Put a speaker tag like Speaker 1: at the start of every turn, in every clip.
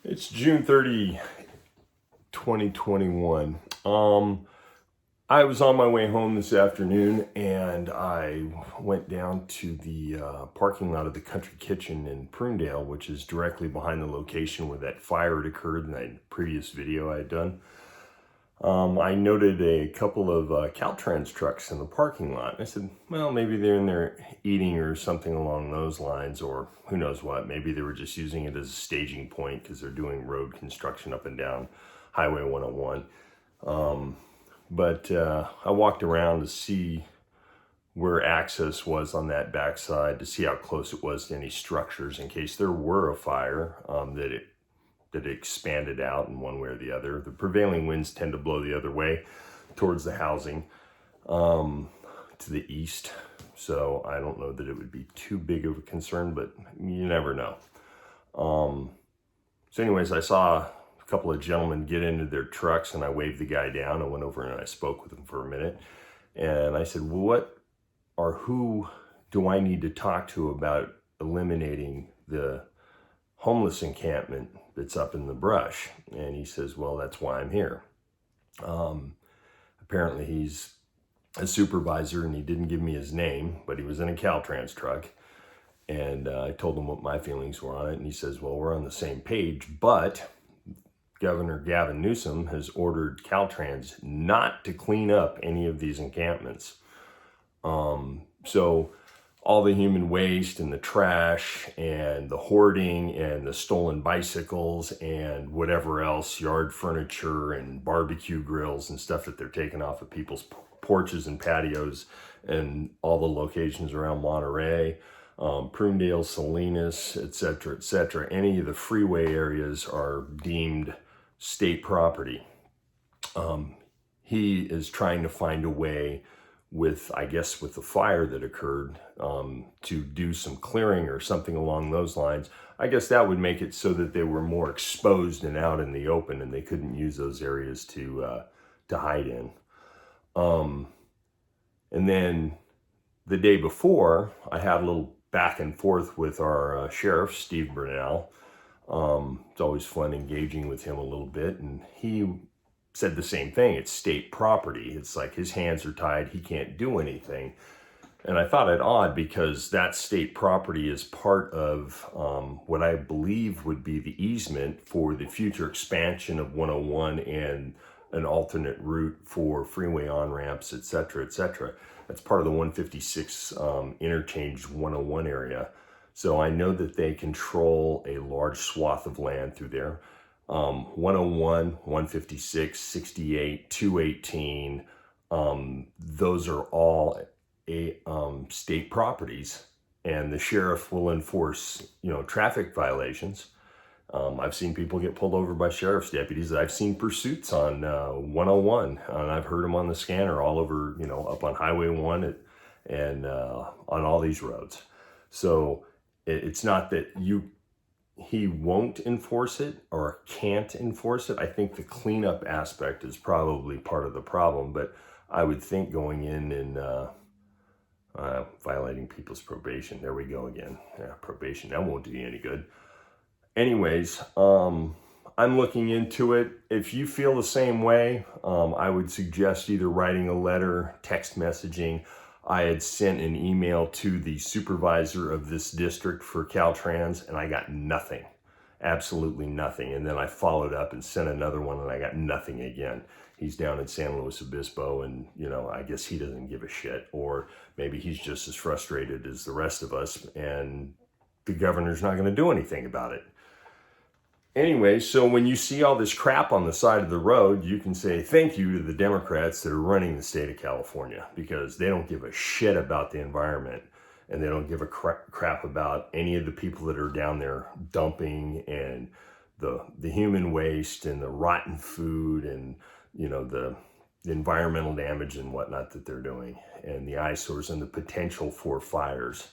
Speaker 1: It's June 30, 2021. I was on my way home this afternoon and I went down to the parking lot of the Country Kitchen in Prunedale, which is directly behind the location where that fire had occurred in that previous video I had done. I noted a couple of Caltrans trucks in the parking lot. I said, well, maybe they're in there eating or something along those lines, or who knows what. Maybe they were just using it as a staging point because they're doing road construction up and down Highway 101. But I walked around to see where access was on that backside, to see how close it was to any structures in case there were a fire, that it expanded out in one way or the other. The prevailing winds tend to blow the other way towards the housing, to the east. So I don't know that it would be too big of a concern, but you never know. So anyways, I saw a couple of gentlemen get into their trucks and I waved the guy down. I went over and I spoke with him for a minute. And I said, well, what or who do I need to talk to about eliminating the homeless encampment that's up in the brush? And he says, well, that's why I'm here. Apparently he's a supervisor and he didn't give me his name, but he was in a Caltrans truck. And I told him what my feelings were on it. And he says, well, we're on the same page, but Governor Gavin Newsom has ordered Caltrans not to clean up any of these encampments. So all the human waste and the trash and the hoarding and the stolen bicycles and whatever else, yard furniture and barbecue grills and stuff that they're taking off of people's porches and patios and all the locations around Monterey, Prunedale, Salinas, etc. Any of the freeway areas are deemed state property. He is trying to find a way with the fire that occurred, to do some clearing or something along those lines. I guess that would make it so that they were more exposed and out in the open and they couldn't use those areas to hide in. And then the day before, I had a little back and forth with our sheriff, Steve Burnell. It's always fun engaging with him a little bit, and he said the same thing. It's state property. It's like his hands are tied. He can't do anything. And I thought it odd because that state property is part of what I believe would be the easement for the future expansion of 101 and an alternate route for freeway on-ramps, etc. That's part of the 156 interchange 101 area. So I know that they control a large swath of land through there. 101, 156, 68, 218, those are all state properties, and the sheriff will enforce, traffic violations. I've seen people get pulled over by sheriff's deputies. I've seen pursuits on 101, and I've heard them on the scanner all over, up on Highway 1 and on all these roads. So it's not that he won't enforce it or can't enforce it. I think the cleanup aspect is probably part of the problem, but I would think going in and violating people's probation. There we go again. Yeah, probation, that won't do you any good. Anyways, I'm looking into it. If you feel the same way, I would suggest either writing a letter, text messaging. I had sent an email to the supervisor of this district for Caltrans and I got nothing, absolutely nothing. And then I followed up and sent another one and I got nothing again. He's down in San Luis Obispo and, I guess he doesn't give a shit, or maybe he's just as frustrated as the rest of us and the governor's not going to do anything about it. Anyway, so when you see all this crap on the side of the road, you can say thank you to the Democrats that are running the state of California, because they don't give a shit about the environment and they don't give a crap about any of the people that are down there dumping and the human waste and the rotten food and, the environmental damage and whatnot that they're doing, and the eyesores and the potential for fires.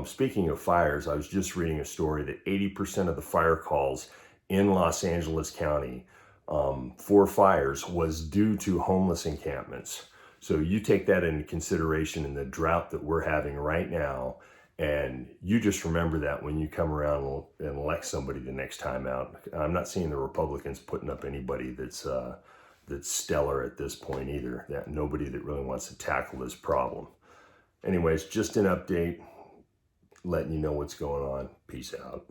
Speaker 1: Speaking of fires, I was just reading a story that 80% of the fire calls in Los Angeles County for fires was due to homeless encampments. So you take that into consideration in the drought that we're having right now And you just remember that when you come around and elect somebody the next time out. I'm not seeing the Republicans putting up anybody that's stellar at this point either. That nobody that really wants to tackle this problem. Anyways, just an update, letting you know what's going on. Peace out.